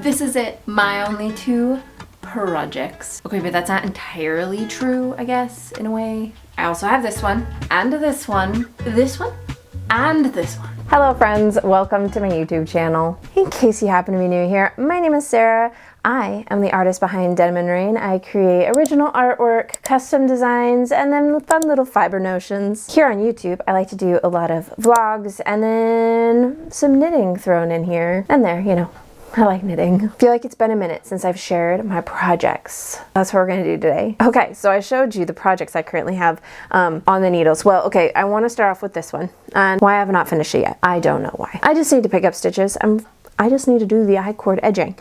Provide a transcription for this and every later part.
This is it, my only 2 projects. Okay, but that's not entirely true, I guess, in a way. I also have this one, and this one, and this one. Hello friends, welcome to my YouTube channel. In case you happen to be new here, my name is Sarah. I am the artist behind Denim and Rain. I create original artwork, custom designs, and then fun little fiber notions. Here on YouTube, I like to do a lot of vlogs and then some knitting thrown in here and there, you know. I like knitting. I feel like it's been a minute since I've shared my projects. That's what we're gonna do today. Okay, so I showed you the projects I currently have on the needles. Well, okay, I wanna start off with this one. And why I have not finished it yet, I don't know why. I just need to pick up stitches. I just need to do the I-cord edging.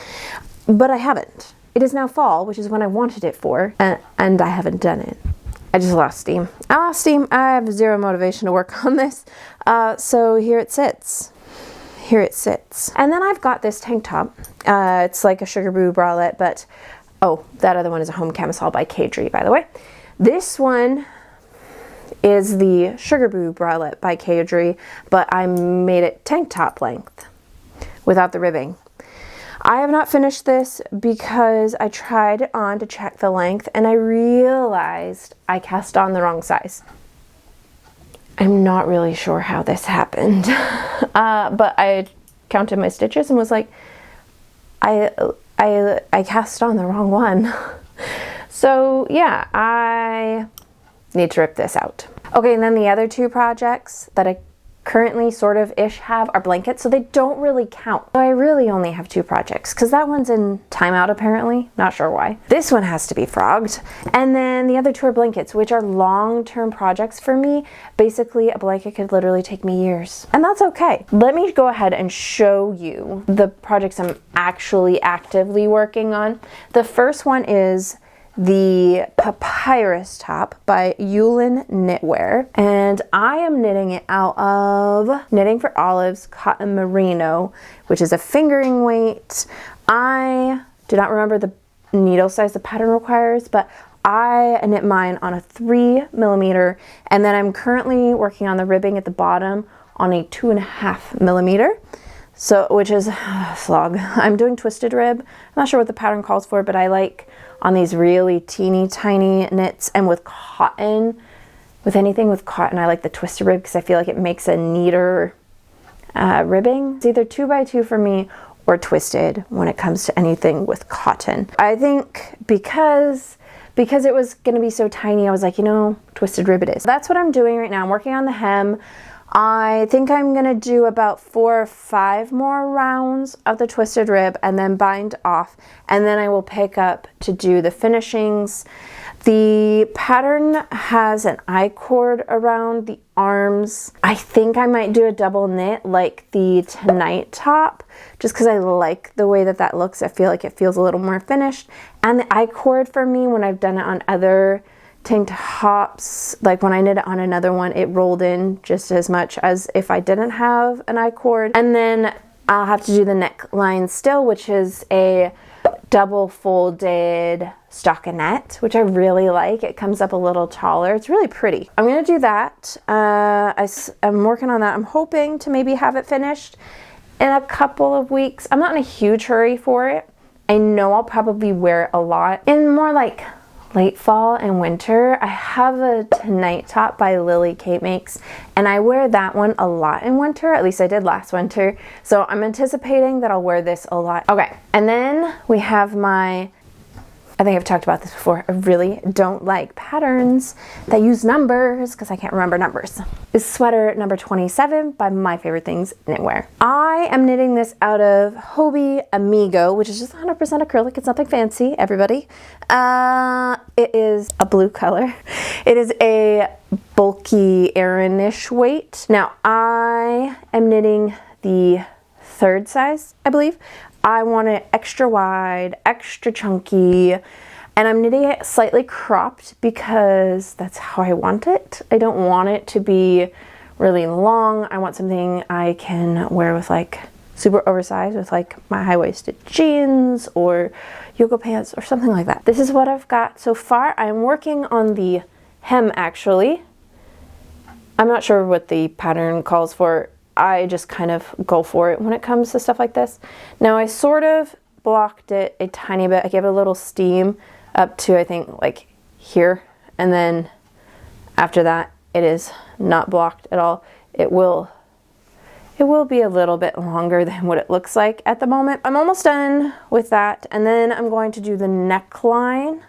But I haven't. It is now fall, which is when I wanted it for, and I haven't done it. I just lost steam. I have zero motivation to work on this. So here it sits. And then I've got this tank top. It's like a Sugar Boo bralette, but oh, that other one is a home camisole by Kadri, by the way. This one is the Sugar Boo bralette by Kadri, but I made it tank top length without the ribbing. I have not finished this because I tried it on to check the length and I realized I cast on the wrong size. I'm not really sure how this happened, but I counted my stitches and was like, I cast on the wrong one. So yeah, I need to rip this out. Okay, and then the other 2 projects that I currently sort of ish have are blankets, so they don't really count. So I really only have 2 projects because that one's in timeout apparently, not sure why. This one has to be frogged, and then the other 2 are blankets, which are long-term projects for me. Basically, a blanket could literally take me years, and that's okay. Let me go ahead and show you the projects I'm actually actively working on. The first one is the Papyrus top by Yulin Knitwear, and I am knitting it out of Knitting for Olives cotton merino, which is a fingering weight. I do not remember the needle size the pattern requires, but I knit mine on a 3mm, and then I'm currently working on the ribbing at the bottom on a 2.5mm. So, which is a slog. I'm doing twisted rib. I'm not sure what the pattern calls for, but I like on these really teeny tiny knits, and with cotton, with anything with cotton, I like the twisted rib because I feel like it makes a neater ribbing. It's either 2x2 for me or twisted when it comes to anything with cotton. I think because it was gonna be so tiny, I was like, you know, twisted rib it is. That's what I'm doing right now. I'm working on the hem. I think I'm gonna do about 4 or 5 more rounds of the twisted rib and then bind off, and then I will pick up to do the finishings. The pattern has an I-cord around the arms. I think I might do a double knit like the Tonight top, just because I like the way that looks. I feel like it feels a little more finished. And the I-cord for me, when I've done it on other tank tops, like when I knit it on another one, it rolled in just as much as if I didn't have an I-cord. And then I'll have to do the neckline still, which is a double folded stockinette, which I really like. It comes up a little taller. It's really pretty. I'm gonna do that. I'm working on that. I'm hoping to maybe have it finished in a couple of weeks. I'm not in a huge hurry for it. I know I'll probably wear it a lot in more like late fall and winter. I have a Tonight top by Lily Kate Makes, and I wear that one a lot in winter. At least I did last winter. So I'm anticipating that I'll wear this a lot. Okay, and then we have my, I think I've talked about this before, I really don't like patterns that use numbers because I can't remember numbers. This sweater number 27 by My Favorite Things Knitwear. I am knitting this out of Hobie Amigo, which is just 100% acrylic. It's nothing fancy, everybody. It is a blue color. It is a bulky Aran-ish weight. Now I am knitting the 3rd size, I believe. I want it extra wide, extra chunky, and I'm knitting it slightly cropped because that's how I want it. I don't want it to be really long. I want something I can wear with like super oversized with like my high-waisted jeans or yoga pants or something like that. This is what I've got so far. I'm working on the hem actually. I'm not sure what the pattern calls for. I just kind of go for it when it comes to stuff like this. Now I sort of blocked it a tiny bit. I gave it a little steam up to, I think, like here. And then after that, it is not blocked at all. It will be a little bit longer than what it looks like at the moment. I'm almost done with that. And then I'm going to do the neckline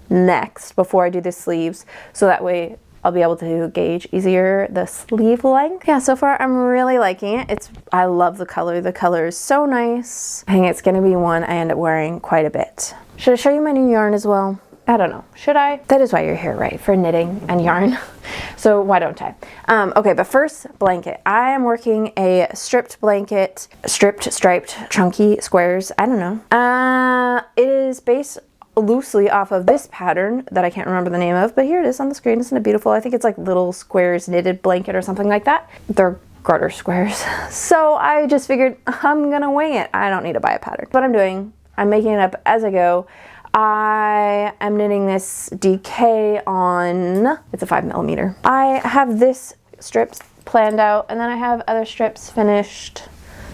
next before I do the sleeves. So that way I'll be able to gauge easier the sleeve length. Yeah, so far I'm really liking it. I love the color. The color is so nice. I think it's gonna be one I end up wearing quite a bit. Should I show you my new yarn as well? I don't know. Should I? That is why you're here, right? For knitting and yarn. So why don't I? Okay, but first, blanket. I am working a stripped blanket, stripped, striped, chunky squares. I don't know. It is based loosely off of this pattern that I can't remember the name of, but here it is on the screen. Isn't it beautiful? I think it's like little squares knitted blanket or something like that. They're Garter squares. So I just figured I'm gonna wing it. I don't need to buy a pattern. What I'm doing, I'm making it up as I go. I am knitting this DK on, it's a 5mm. I have this strips planned out, and then I have other strips finished.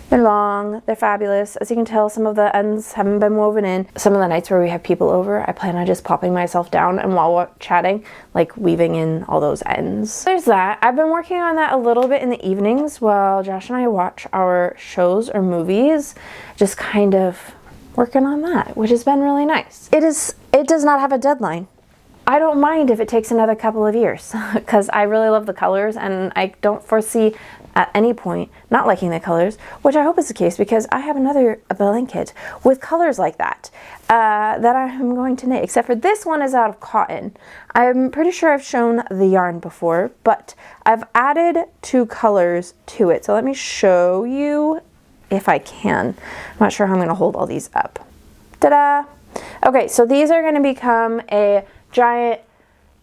They're long, they're fabulous. As you can tell, some of the ends haven't been woven in. Some of the nights where we have people over, I plan on just popping myself down and while we're chatting, like weaving in all those ends. There's that. I've been working on that a little bit in the evenings while Josh and I watch our shows or movies, just kind of working on that, which has been really nice. It does not have a deadline. I don't mind if it takes another couple of years because I really love the colors and I don't foresee at any point not liking the colors, which I hope is the case because I have another blanket with colors like that that I'm going to knit, except for this one is out of cotton. I'm pretty sure I've shown the yarn before, but I've added 2 colors to it. So let me show you if I can. I'm not sure how I'm going to hold all these up. Ta-da! Okay, so these are going to become a giant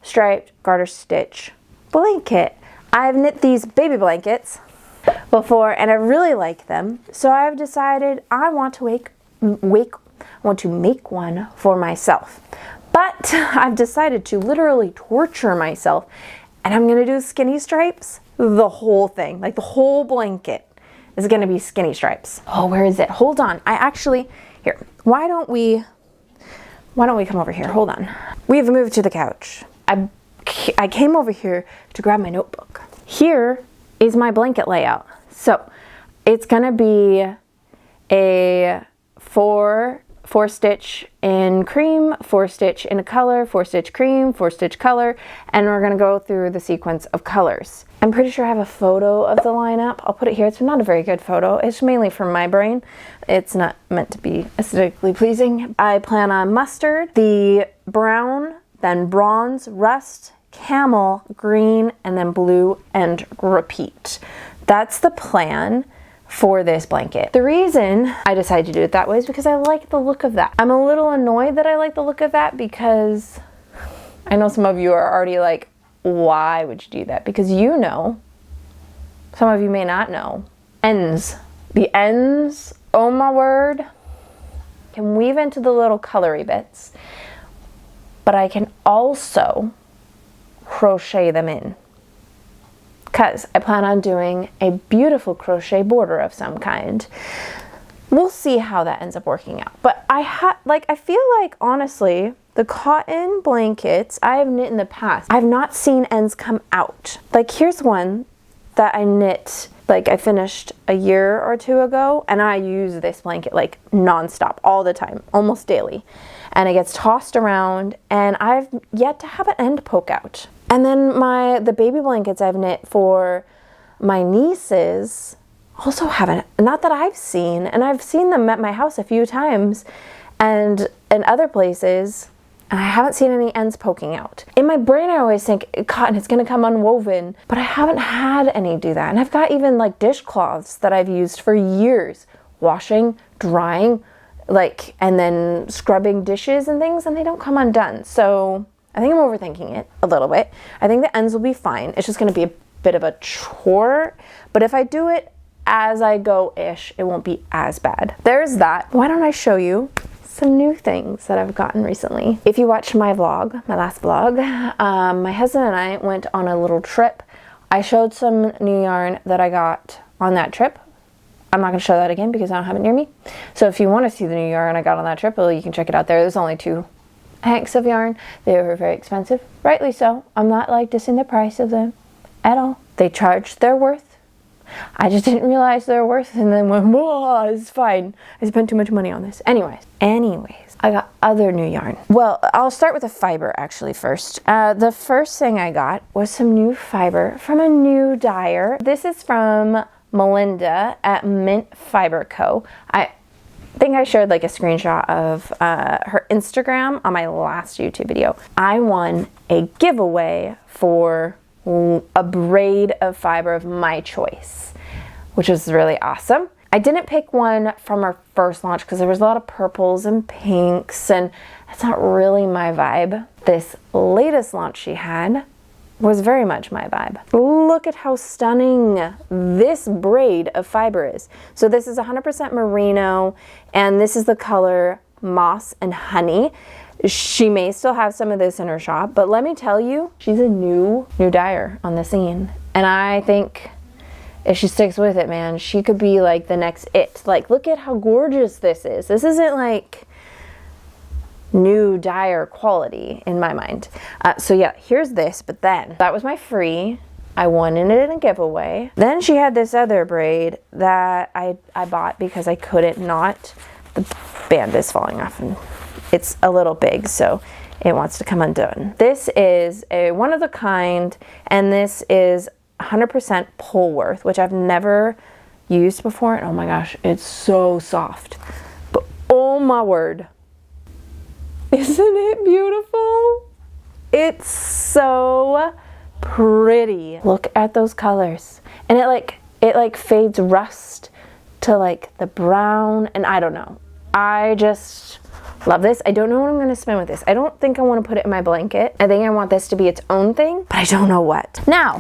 striped garter stitch blanket. I've knit these baby blankets before and I really like them. So I've decided I want to make one for myself. But I've decided to literally torture myself and I'm going to do skinny stripes, the whole thing, like the whole blanket is going to be skinny stripes. Oh, where is it? Hold on. Here, why don't we come over here? Hold on. We have moved to the couch. I came over here to grab my notebook. Here is my blanket layout. So it's going to be a 4 stitch in cream, 4 stitch in a color, 4 stitch cream, 4 stitch color, and we're going to go through the sequence of colors. I'm pretty sure I have a photo of the lineup. I'll put it here. It's not a very good photo. It's mainly from my brain. It's not meant to be aesthetically pleasing. I plan on mustard, the brown, then bronze, rust, camel, green, and then blue, and repeat. That's the plan for this blanket. The reason I decided to do it that way is because I like the look of that. I'm a little annoyed that I like the look of that because I know some of you are already like, why would you do that? Because you know, some of you may not know, ends. The ends, oh my word, can weave into the little colory bits, but I can also crochet them in because I plan on doing a beautiful crochet border of some kind. We'll see how that ends up working out. But I feel like honestly, the cotton blankets I have knit in the past, I've not seen ends come out. Like here's one that I knit, like I finished a year or 2 ago, and I use this blanket like nonstop all the time, almost daily. And it gets tossed around and I've yet to have an end poke out. And then the baby blankets I've knit for my nieces also haven't, not that I've seen, and I've seen them at my house a few times and in other places, and I haven't seen any ends poking out. In my brain, I always think cotton is gonna come unwoven, but I haven't had any do that. And I've got even like dishcloths that I've used for years, washing, drying, like, and then scrubbing dishes and things, and they don't come undone. So I think I'm overthinking it a little bit. I think the ends will be fine. It's just gonna be a bit of a chore, but if I do it as I go-ish, it won't be as bad. There's that. Why don't I show you some new things that I've gotten recently. If you watched my vlog, my last vlog, my husband and I went on a little trip. I showed some new yarn that I got on that trip. I'm not going to show that again because I don't have it near me. So if you want to see the new yarn I got on that trip, well, you can check it out there. There's only 2 hanks of yarn. They were very expensive, rightly so. I'm not like dissing the price of them at all. They charged their worth. I just didn't realize their worth and then went, whoa, it's fine. I spent too much money on this. Anyways, I got other new yarn. Well, I'll start with the fiber actually first. The first thing I got was some new fiber from a new dyer. This is from Melinda at Mint Fiber Co. I think I shared like a screenshot of her Instagram on my last YouTube video. I won a giveaway for a braid of fiber of my choice, which was really awesome. I didn't pick one from her first launch because there was a lot of purples and pinks and that's not really my vibe. This latest launch she had was very much my vibe. Look at how stunning this braid of fiber is. So this is 100% merino and this is the color Moss and Honey. She may still have some of this in her shop, but let me tell you, she's a new dyer on the scene. And I think if she sticks with it, man, she could be like the next it. Like, look at how gorgeous this is. This isn't like new dyer quality in my mind. So yeah, here's this, but then that was my free. I won it in a giveaway. Then she had this other braid that I bought because I couldn't not. The band is falling off and it's a little big, so it wants to come undone. This is a one of a kind, and this is 100% Polworth, which I've never used before. And oh my gosh, it's so soft. But oh my word. Isn't it beautiful? It's so pretty. Look at those colors. And it like fades rust to like the brown, and I don't know. I just love this. I don't know what I'm going to spin with this. I don't think I want to put it in my blanket. I think I want this to be its own thing, but I don't know what. Now,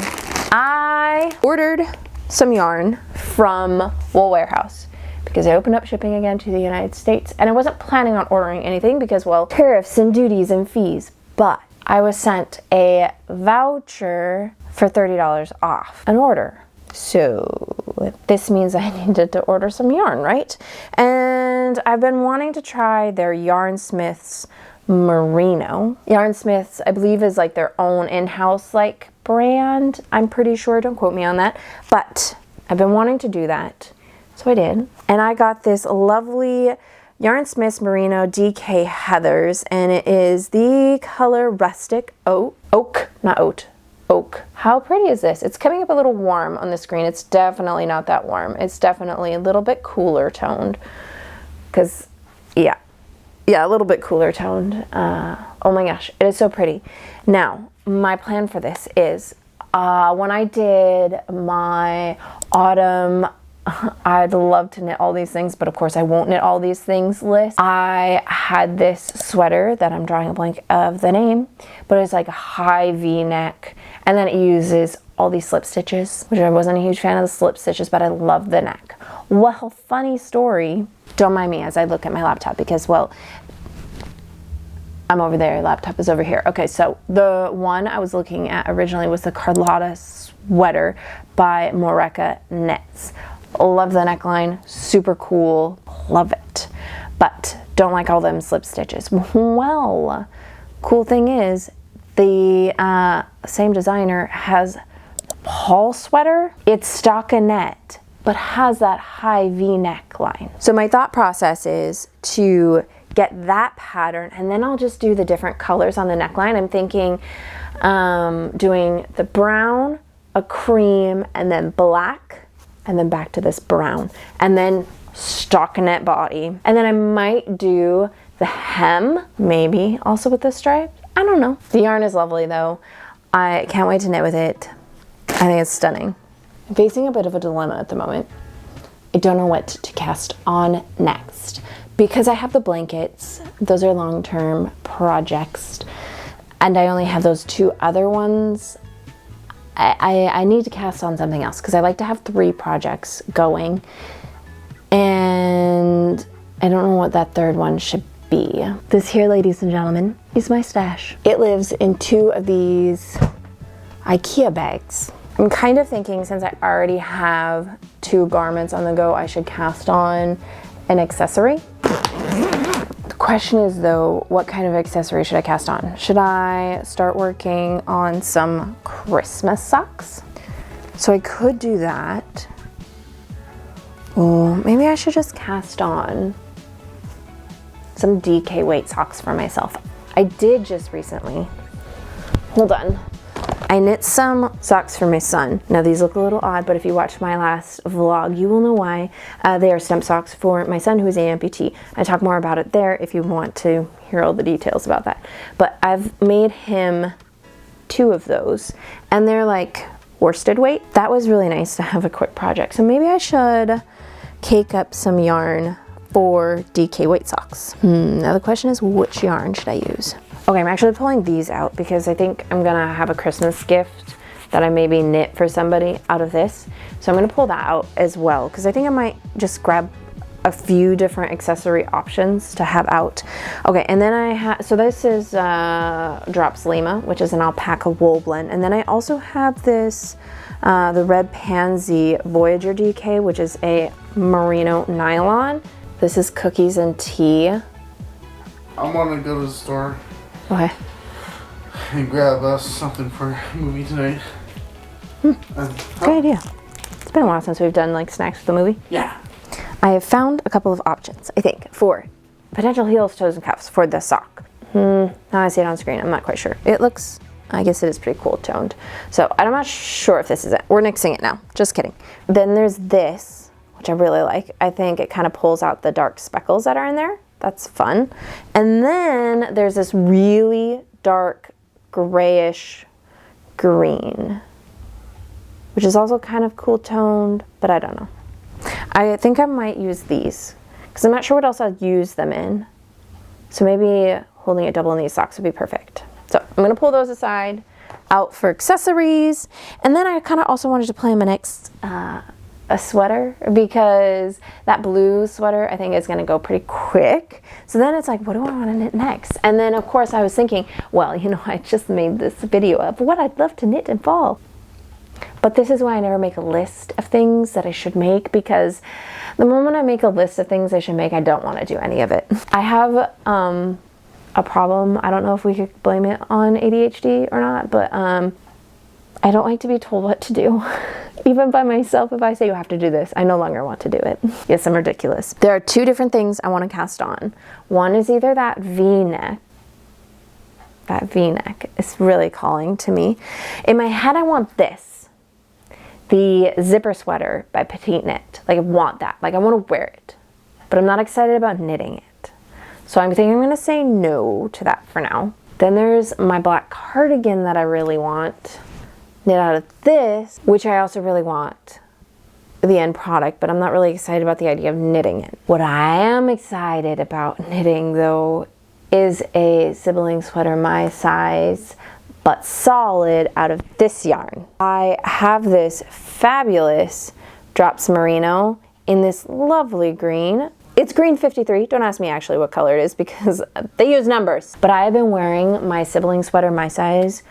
I ordered some yarn from Wool Warehouse because I opened up shipping again to the United States, and I wasn't planning on ordering anything because, well, tariffs and duties and fees, but I was sent a voucher for $30 off an order. So this means I needed to order some yarn, right? And I've been wanting to try their Yarnsmiths Merino. Yarnsmiths, I believe, is like their own in-house like brand. I'm pretty sure, don't quote me on that, but I've been wanting to do that. So I did. And I got this lovely Yarnsmiths Merino DK Heathers, and it is the color Rustic Oak. How pretty is this? It's coming up a little warm on the screen. It's definitely not that warm. It's definitely a little bit cooler toned. Because, yeah, a little bit cooler toned. Oh my gosh, it is so pretty. Now, my plan for this is when I did my autumn, I'd love to knit all these things, but of course I won't knit all these things list. I had this sweater that I'm drawing a blank of the name, but it's like a high V-neck, and then it uses all these slip stitches, which I wasn't a huge fan of the slip stitches, but I love the neck. Well, funny story. Don't mind me as I look at my laptop because, well, I'm over there, laptop is over here. Okay, so the one I was looking at originally was the Carlotta sweater by Moreka Knits. Love the neckline, super cool, love it. But don't like all them slip stitches. Well, cool thing is the same designer has Paul sweater. It's stockinette, but has that high V neckline. So my thought process is to get that pattern, and then I'll just do the different colors on the neckline. I'm thinking doing the brown, a cream, and then black, and then back to this brown, and then stockinette body. And then I might do the hem, maybe also with the stripes. I don't know. The yarn is lovely though. I can't wait to knit with it. I think it's stunning. I'm facing a bit of a dilemma at the moment. I don't know what to cast on next because I have the blankets. Those are long-term projects, and I only have those 2 other ones. I need to cast on something else because I like to have 3 projects going, and I don't know what that 3rd one should be. This here, ladies and gentlemen, is my stash. It lives in 2 of these IKEA bags. I'm kind of thinking, since I already have 2 garments on the go, I should cast on an accessory. The question is though, what kind of accessory should I cast on? Should I start working on some Christmas socks? So I could do that. Oh, maybe I should just cast on some DK weight socks for myself. I did just recently, hold on. I knit some socks for my son. Now these look a little odd, but if you watched my last vlog, you will know why. They are stump socks for my son, who is an amputee. I talk more about it there if you want to hear all the details about that. But I've made him 2 of those, and they're like worsted weight. That was really nice to have a quick project. So maybe I should cake up some yarn for DK weight socks. Now the question is, which yarn should I use? Okay, I'm actually pulling these out because I think I'm gonna have a Christmas gift that I maybe knit for somebody out of this. So I'm gonna pull that out as well, because I think I might just grab a few different accessory options to have out. Okay, and then I have, so this is Drops Lima, which is an alpaca wool blend. And then I also have this, the Red Pansy Voyager DK, which is a merino nylon. This is Cookies and Tea. I want to go to the store. Okay. And grab us something for a movie tonight. Good idea. It's been a while since we've done like snacks with the movie. Yeah. I have found a couple of options, I think, for potential heels, toes, and cuffs for the sock. Now I see it on screen, I'm not quite sure. It looks, I guess it is pretty cool toned. So I'm not sure if this is it. We're nixing it now, just kidding. Then there's this, which I really like. I think it kind of pulls out the dark speckles that are in there. That's fun. And then there's this really dark grayish green, which is also kind of cool toned, but I don't know. I think I might use these because I'm not sure what else I'd use them in. So maybe holding it double in these socks would be perfect. So I'm gonna pull those aside, out for accessories. And then I kind of also wanted to play my next a sweater, because that blue sweater I think is gonna go pretty quick. So then it's like, what do I wanna knit next? And then of course I was thinking, well, you know, I just made this video of what I'd love to knit in fall. But this is why I never make a list of things that I should make, because the moment I make a list of things I should make, I don't want to do any of it. I have a problem. I don't know if we could blame it on ADHD or not, but I don't like to be told what to do. Even by myself, if I say you have to do this, I no longer want to do it. Yes, I'm ridiculous. There are 2 different things I want to cast on. One is either that V-neck. That V-neck is really calling to me. In my head, I want this. The zipper sweater by Petite Knit. Like, I want that. Like, I want to wear it. But I'm not excited about knitting it. So I'm thinking I'm going to say no to that for now. Then there's my black cardigan that I really want. Knit out of this, which I also really want the end product, but I'm not really excited about the idea of knitting it. What I am excited about knitting, though, is a sibling sweater my size, but solid, out of this yarn. I have this fabulous Drops Merino in this lovely green. It's green 53. Don't ask me actually what color it is because they use numbers. But I have been wearing my sibling sweater my size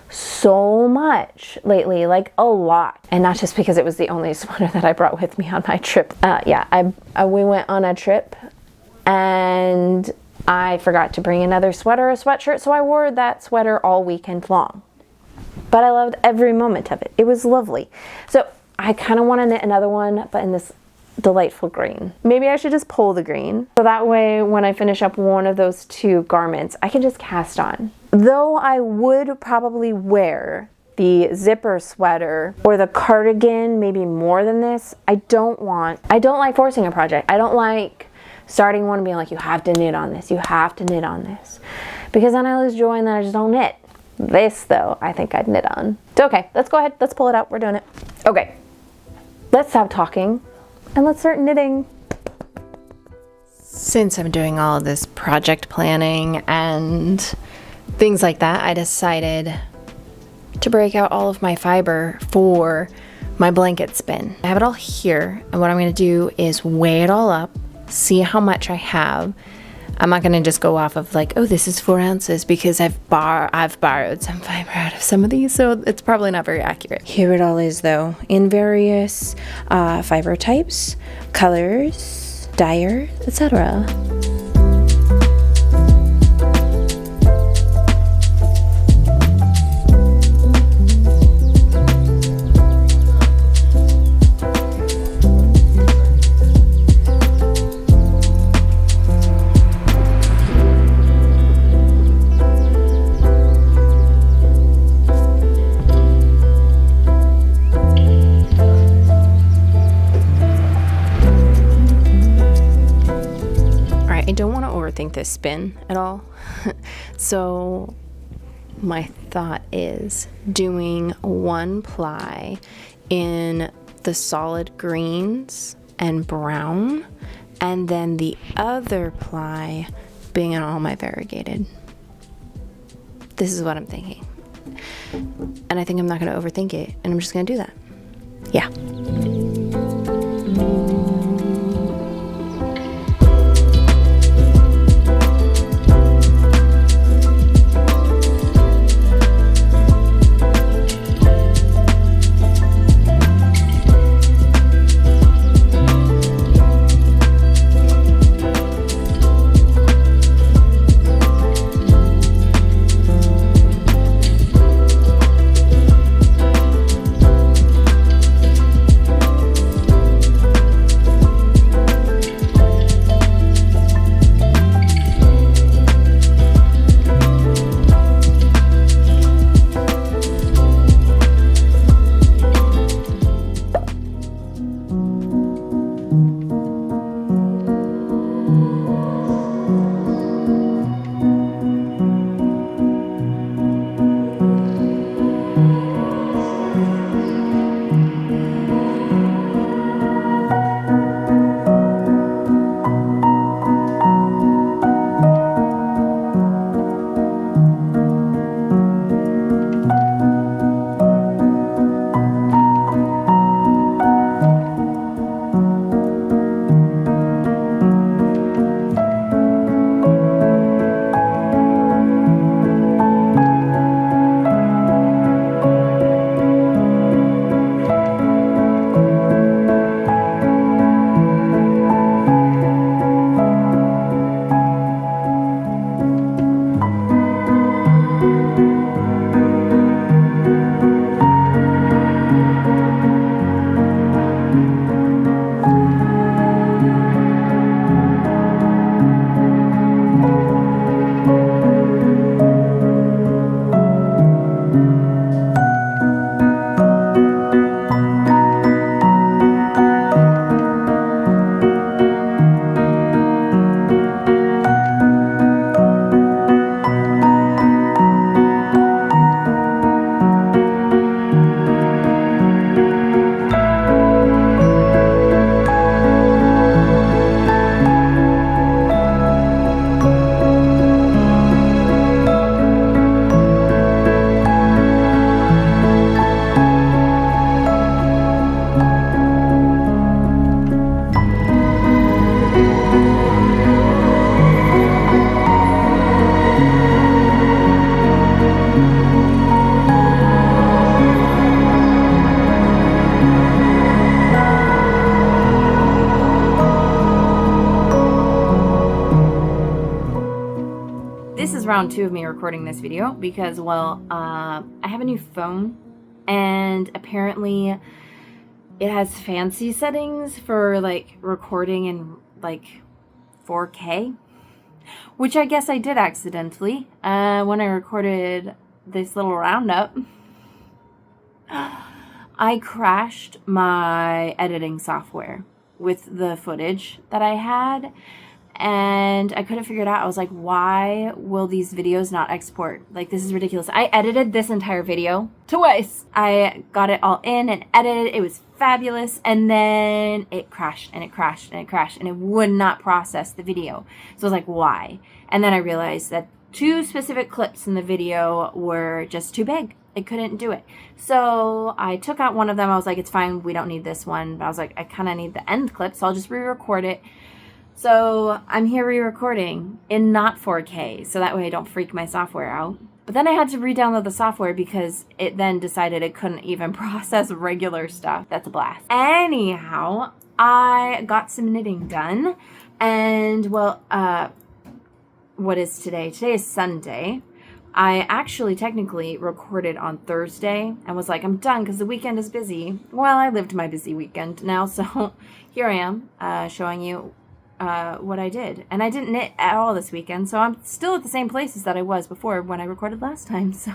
so much lately, like a lot. And not just because it was the only sweater that I brought with me on my trip. We went on a trip and I forgot to bring another sweater or sweatshirt, so I wore that sweater all weekend long. But I loved every moment of it. It was lovely. So I kind of want to knit another one, but in this delightful green. Maybe I should just pull the green. So that way, when I finish up one of those 2 garments, I can just cast on. Though I would probably wear the zipper sweater or the cardigan maybe more than this. I don't like forcing a project. I don't like starting one and being like, you have to knit on this, you have to knit on this. Because then I lose joy and then I just don't knit. This though, I think I'd knit on. So okay, let's go ahead, let's pull it out, we're doing it. Okay, let's stop talking and let's start knitting. Since I'm doing all of this project planning and things like that, I decided to break out all of my fiber for my blanket spin. I have it all here, and what I'm gonna do is weigh it all up, see how much I have. I'm not gonna just go off of like, oh, this is 4 ounces, because I've borrowed some fiber out of some of these, so it's probably not very accurate. Here it all is though, in various fiber types, colors, dyer, etc. I don't want to overthink this spin at all. So my thought is doing 1 ply in the solid greens and brown, and then the other ply being in all my variegated. This is what I'm thinking. And I think I'm not going to overthink it, and I'm just going to do that. Yeah. Round 2 of me recording this video because, well, I have a new phone, and apparently it has fancy settings for like recording in like 4K, which I guess I did accidentally when I recorded this little roundup. I crashed my editing software with the footage that I had, and I couldn't figure it out. I was like, why will these videos not export? Like, this is ridiculous. I edited this entire video twice. I got it all in and edited. It was fabulous. And then it crashed and it crashed and it crashed and it would not process the video. So I was like, why? And then I realized that 2 specific clips in the video were just too big. It couldn't do it. So I took out one of them. I was like, it's fine. We don't need this one. But I was like, I kind of need the end clip, so I'll just re-record it. So I'm here re-recording in not 4K, so that way I don't freak my software out. But then I had to re-download the software because it then decided it couldn't even process regular stuff. That's a blast. Anyhow, I got some knitting done. And, well, what is today? Today is Sunday. I actually technically recorded on Thursday and was like, I'm done because the weekend is busy. Well, I lived my busy weekend now, so here I am showing you what I did. And I didn't knit at all this weekend, so I'm still at the same places that I was before when I recorded last time, so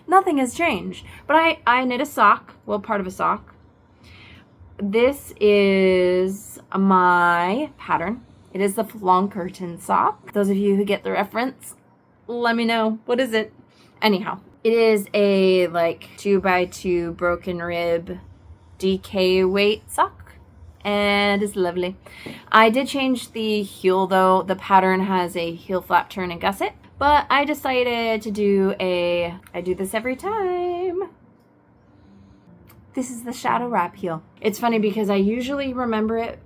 nothing has changed. But I knit a sock, well, part of a sock. This is my pattern. It is the long curtain sock. Those of you who get the reference, let me know. What is it? Anyhow, it is a like 2x2 broken rib DK weight sock. And it's lovely. I did change the heel though. The pattern has a heel flap turn and gusset. But I decided to do I do this every time. This is the shadow wrap heel. It's funny because I usually remember it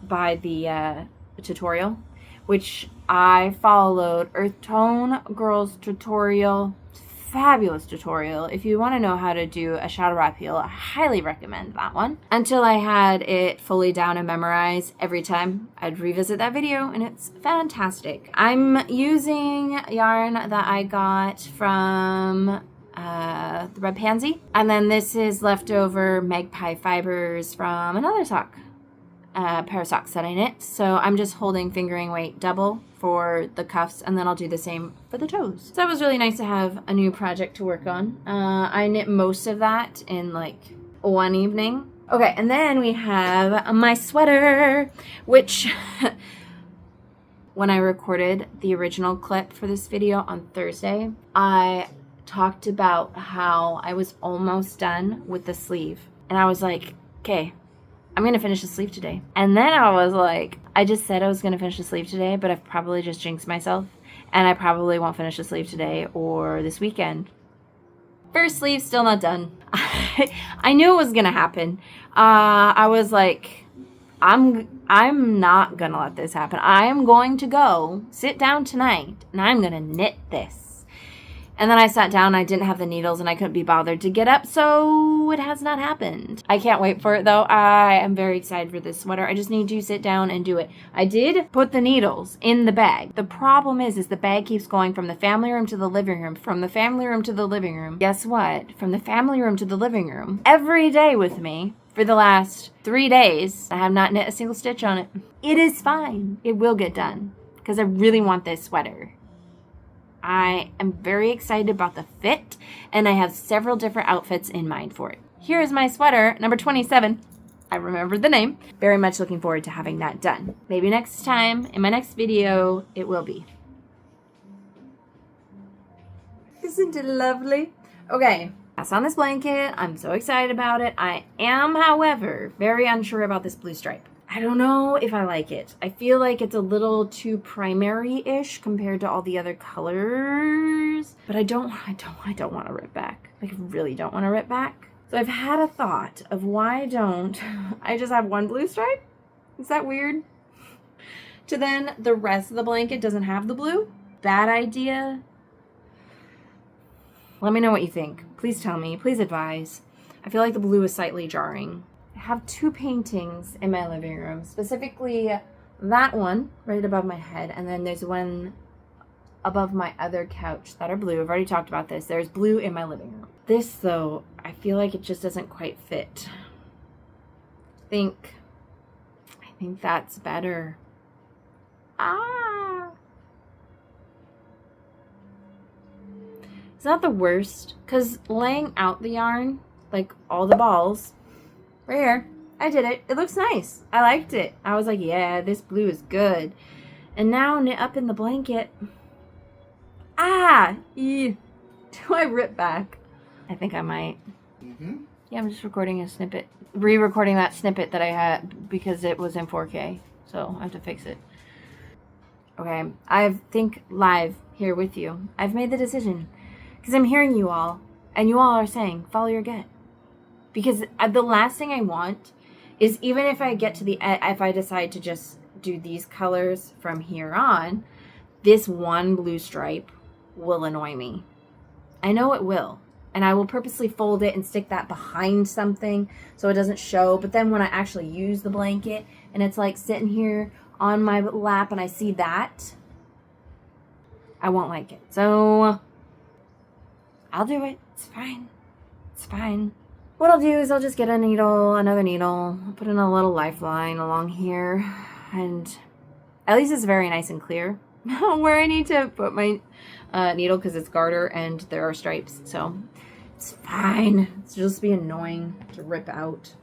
by the tutorial, which I followed Earth Tone Girls tutorial. Fabulous tutorial. If you want to know how to do a shadow wrap heel, I highly recommend that one. Until I had it fully down and memorized, every time I'd revisit that video and it's fantastic. I'm using yarn that I got from the Red Pansy, and then this is leftover Magpie fibers from another sock. Pair of socks that I knit. So I'm just holding fingering weight double for the cuffs, and then I'll do the same for the toes. So that was really nice to have a new project to work on. I knit most of that in like one evening. Okay, and then we have my sweater, which when I recorded the original clip for this video on Thursday, I talked about how I was almost done with the sleeve. And I was like, okay, I'm going to finish the sleeve today. And then I was like, I just said I was going to finish the sleeve today, but I've probably just jinxed myself. And I probably won't finish the sleeve today or this weekend. First sleeve, still not done. I knew it was going to happen. I was like, I'm not going to let this happen. I am going to go sit down tonight and I'm going to knit this. And then I sat down, I didn't have the needles, and I couldn't be bothered to get up, so it has not happened. I can't wait for it, though. I am very excited for this sweater. I just need to sit down and do it. I did put the needles in the bag. The problem is the bag keeps going from the family room to the living room, from the family room to the living room. Guess what? From the family room to the living room. Every day with me for the last 3 days. I have not knit a single stitch on it. It is fine. It will get done, because I really want this sweater. I am very excited about the fit, and I have several different outfits in mind for it. Here is my sweater, number 27. I remembered the name. Very much looking forward to having that done. Maybe next time, in my next video, it will be. Isn't it lovely? Okay, pass on this blanket. I'm so excited about it. I am, however, very unsure about this blue stripe. I don't know if I like it. I feel like it's a little too primary-ish compared to all the other colors. But I don't want to rip back. Like, I really don't want to rip back. So I've had a thought of why don't I just have one blue stripe? Is that weird? To then the rest of the blanket doesn't have the blue? Bad idea? Let me know what you think. Please tell me. Please advise. I feel like the blue is slightly jarring. I have 2 paintings in my living room, specifically that one right above my head, and then there's one above my other couch that are blue. I've already talked about this. There's blue in my living room. This, though, I feel like it just doesn't quite fit. I think that's better. It's not the worst, because laying out the yarn, like all the balls, right here, I did it. It looks nice. I liked it. I was like, yeah, this blue is good. And now knit up in the blanket. Do I rip back? I think I might. Yeah, I'm just recording a snippet. Re-recording that snippet that I had because it was in 4K. So I have to fix it. Okay, I think live here with you. I've made the decision. Because I'm hearing you all. And you all are saying, follow your gut. Because the last thing I want is, even if I get to the end, if I decide to just do these colors from here on, this one blue stripe will annoy me. I know it will. And I will purposely fold it and stick that behind something so it doesn't show. But then when I actually use the blanket and it's like sitting here on my lap and I see that, I won't like it. So I'll do it. It's fine. It's fine. What I'll do is I'll just get a needle, another needle, put in a little lifeline along here. And at least it's very nice and clear where I need to put my needle because it's garter and there are stripes. So it's fine. It's just be annoying to rip out.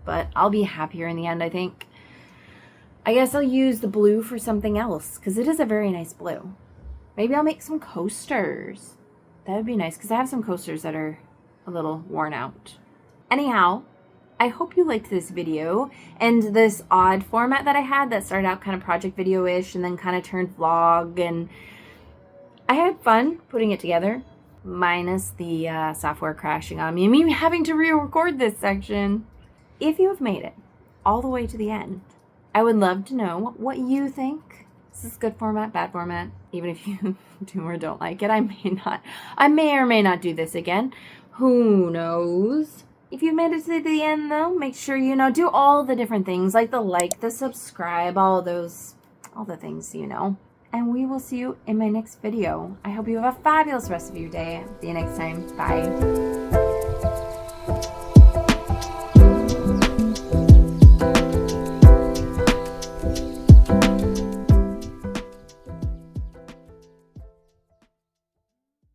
But I'll be happier in the end, I think. I guess I'll use the blue for something else because it is a very nice blue. Maybe I'll make some coasters. That would be nice because I have some coasters that are a little worn out. Anyhow, I hope you liked this video and this odd format that I had that started out kind of project video-ish and then kind of turned vlog, and I had fun putting it together, minus the software crashing on me and me having to re-record this section. If you have made it all the way to the end, I would love to know what you think. Is this good format, bad format? Even if you do or don't like it, I may or may not do this again. Who knows? If you made it to the end though, make sure do all the different things like the subscribe, all the things, And we will see you in my next video. I hope you have a fabulous rest of your day. See you next time. Bye.